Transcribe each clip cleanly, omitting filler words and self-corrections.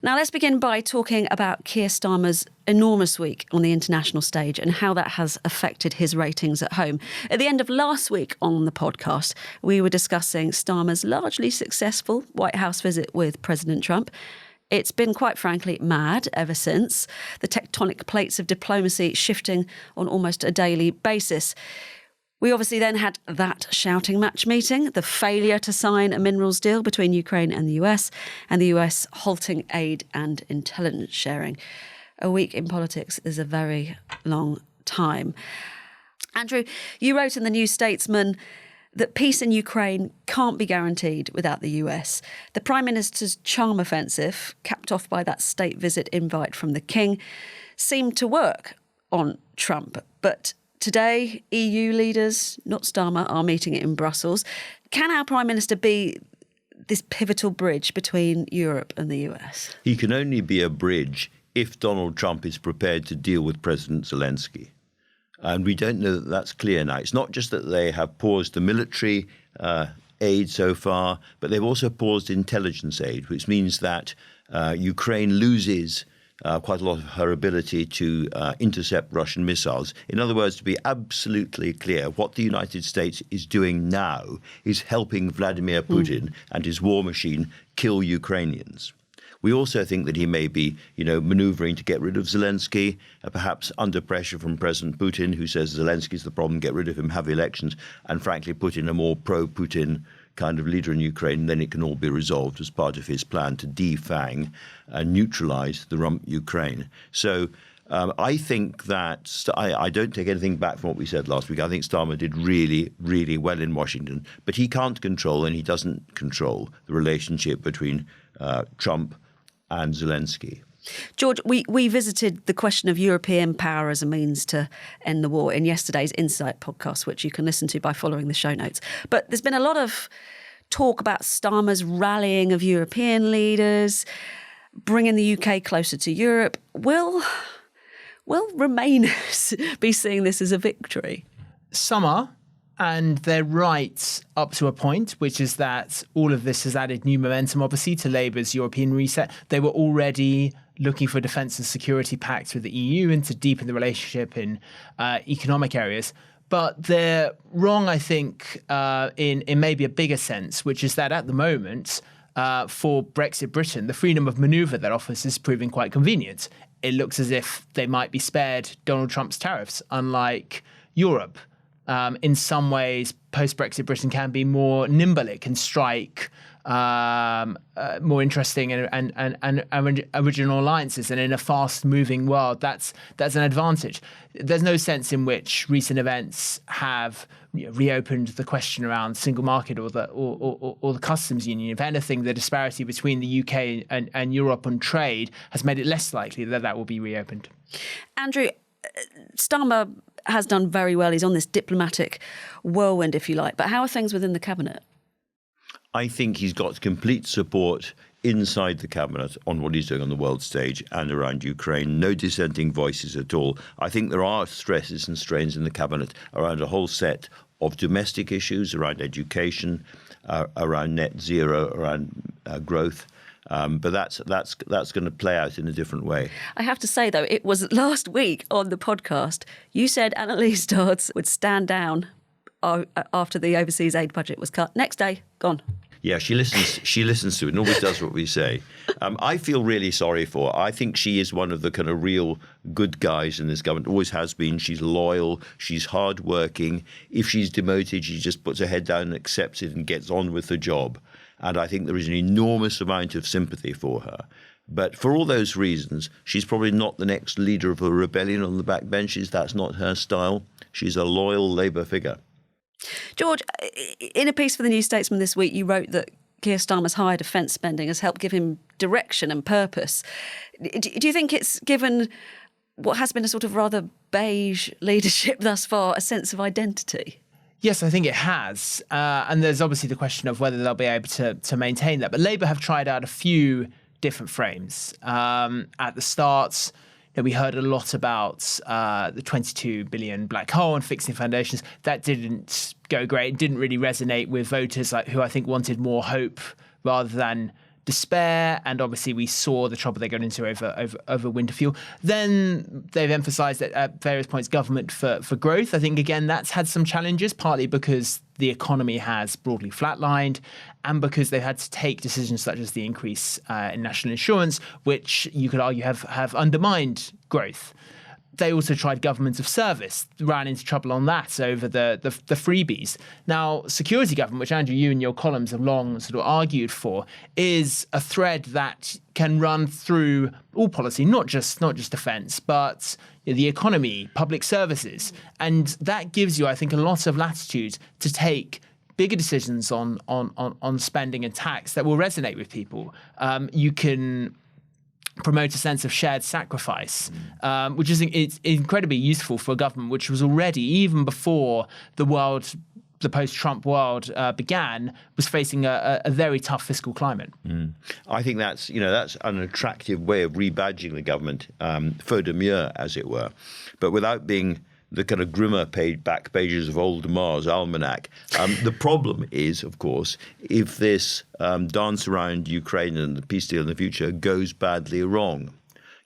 Now, let's begin by talking about Keir Starmer's enormous week on the international stage and how that has affected his ratings at home. At the end of last week on the podcast, we were discussing Starmer's largely successful White House visit with President Trump. It's been, quite frankly, mad ever since, the tectonic plates of diplomacy shifting on almost a daily basis. We obviously then had that shouting match meeting, the failure to sign a minerals deal between Ukraine and the US halting aid and intelligence sharing. A week in politics is a very long time. Andrew, you wrote in the new Statesman that peace in Ukraine can't be guaranteed without the US. The Prime Minister's charm offensive, capped off by that state visit invite from the King, seemed to work on Trump, but today, EU leaders, not Starmer, are meeting in Brussels. Can our Prime Minister be this pivotal bridge between Europe and the US? He can only be a bridge if Donald Trump is prepared to deal with President Zelensky. And we don't know that that's clear now. It's not just that they have paused the military aid so far, but they've also paused intelligence aid, which means that Ukraine loses quite a lot of her ability to intercept Russian missiles. In other words, to be absolutely clear, what the United States is doing now is helping Vladimir Putin and his war machine kill Ukrainians. We also think that he may be, manoeuvring to get rid of Zelensky, perhaps under pressure from President Putin, who says Zelensky's the problem, get rid of him, have elections, and frankly put in a more pro-Putin kind of leader in Ukraine. Then it can all be resolved as part of his plan to defang and neutralize the rump Ukraine. So I think that I don't take anything back from what we said last week. I think Starmer did really, really well in Washington, but he can't control and he doesn't control the relationship between Trump and Zelensky. George, we visited the question of European power as a means to end the war in yesterday's Insight podcast, which you can listen to by following the show notes. But there's been a lot of talk about Starmer's rallying of European leaders, bringing the UK closer to Europe. Will Remainers be seeing this as a victory? Some are. And they're right up to a point, which is that all of this has added new momentum, obviously, to Labour's European reset. They were already looking for a defence and security pact with the EU and to deepen the relationship in economic areas. But they're wrong, I think, in maybe a bigger sense, which is that at the moment, for Brexit Britain, the freedom of manoeuvre that offers is proving quite convenient. It looks as if they might be spared Donald Trump's tariffs, unlike Europe. In some ways, post-Brexit Britain can be more nimble. It can strike more interesting and original alliances. And in a fast-moving world, that's an advantage. There's no sense in which recent events have reopened the question around single market or the customs union. If anything, the disparity between the UK and Europe on trade has made it less likely that will be reopened. Andrew, Starmer has done very well. He's on this diplomatic whirlwind, if you like. But how are things within the cabinet? I think he's got complete support inside the cabinet on what he's doing on the world stage and around Ukraine. No dissenting voices at all. I think there are stresses and strains in the cabinet around a whole set of domestic issues, around education, around net zero, around growth. But that's going to play out in a different way. I have to say, though, it was last week on the podcast, you said Annalise Dodds would stand down after the overseas aid budget was cut. Next day, gone. Yeah, she listens to it and always does what we say. I feel really sorry for her. I think she is one of the kind of real good guys in this government, always has been. She's loyal, she's hardworking. If she's demoted, she just puts her head down and accepts it and gets on with the job. And I think there is an enormous amount of sympathy for her. But for all those reasons, she's probably not the next leader of a rebellion on the backbenches. That's not her style. She's a loyal Labour figure. George, in a piece for the New Statesman this week, you wrote that Keir Starmer's higher defence spending has helped give him direction and purpose. Do you think it's given what has been a sort of rather beige leadership thus far a sense of identity? Yes, I think it has. And there's obviously the question of whether they'll be able to maintain that. But Labour have tried out a few different frames. At the start, we heard a lot about the 22 billion black hole and fixing foundations. That didn't go great. It didn't really resonate with voters who I think wanted more hope rather than despair, and obviously we saw the trouble they got into over winter fuel. Then they've emphasised at various points government for growth. I think, again, that's had some challenges, partly because the economy has broadly flatlined and because they've had to take decisions such as the increase in national insurance, which you could argue have undermined growth. They also tried government of service, ran into trouble on that over the freebies. Now, security government, which Andrew, you and your columns have long sort of argued for, is a thread that can run through all policy, not just defence, but the economy, public services. And that gives you, I think, a lot of latitude to take bigger decisions on spending and tax that will resonate with people. You can promote a sense of shared sacrifice, which is incredibly useful for a government which was already, even before the post-Trump world began, was facing a very tough fiscal climate. I think that's an attractive way of rebadging the government, feu de mieux, as it were, but without being the kind of grimmer back pages of old Marr's almanac. The problem is, of course, if this dance around Ukraine and the peace deal in the future goes badly wrong.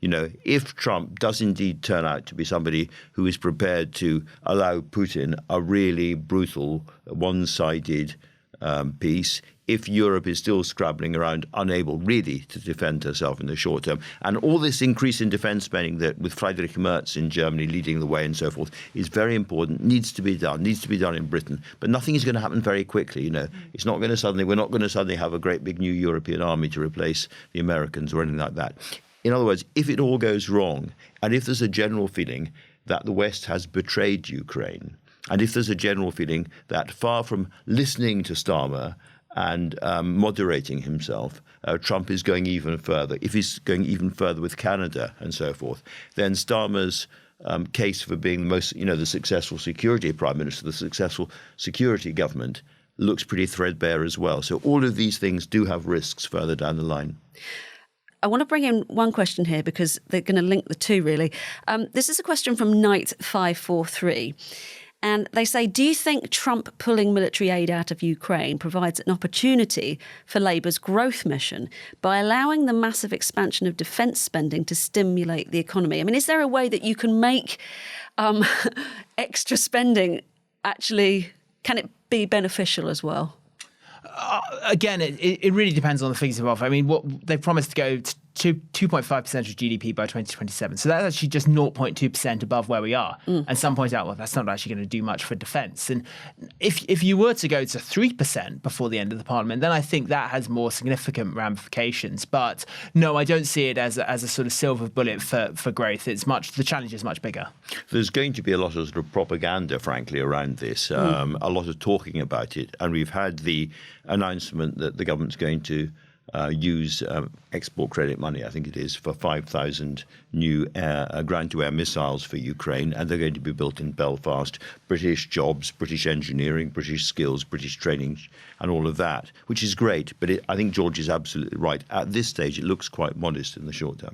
If Trump does indeed turn out to be somebody who is prepared to allow Putin a really brutal, one-sided peace, if Europe is still scrabbling around, unable really to defend herself in the short term, and all this increase in defence spending that with Friedrich Merz in Germany leading the way and so forth is very important, needs to be done in Britain. But nothing is going to happen very quickly. It's not going to we're not going to suddenly have a great big new European army to replace the Americans or anything like that. In other words, if it all goes wrong, and if there's a general feeling that the West has betrayed Ukraine, and if there's a general feeling that far from listening to Starmer and moderating himself, Trump is going even further. If he's going even further with Canada and so forth, then Starmer's case for being the successful security prime minister, the successful security government, looks pretty threadbare as well. So all of these things do have risks further down the line. I want to bring in one question here because they're going to link the two, really. This is a question from Knight543. And they say, do you think Trump pulling military aid out of Ukraine provides an opportunity for Labour's growth mission by allowing the massive expansion of defence spending to stimulate the economy? I mean, is there a way that you can make extra spending actually, can it be beneficial as well? Again, it really depends on the figures involved. I mean, what they promised to go to 2.5% of GDP by 2027. So that's actually just 0.2% above where we are. And some point out, well, that's not actually going to do much for defence. And if you were to go to 3% before the end of the Parliament, then I think that has more significant ramifications. But no, I don't see it as a sort of silver bullet for growth. The challenge is much bigger. There's going to be a lot of sort of propaganda, frankly, around this, a lot of talking about it. And we've had the announcement that the government's going to use export credit money, I think it is, for 5,000 new ground-to-air missiles for Ukraine, and they're going to be built in Belfast. British jobs, British engineering, British skills, British training, and all of that, which is great. But I think George is absolutely right. At this stage, it looks quite modest in the short term.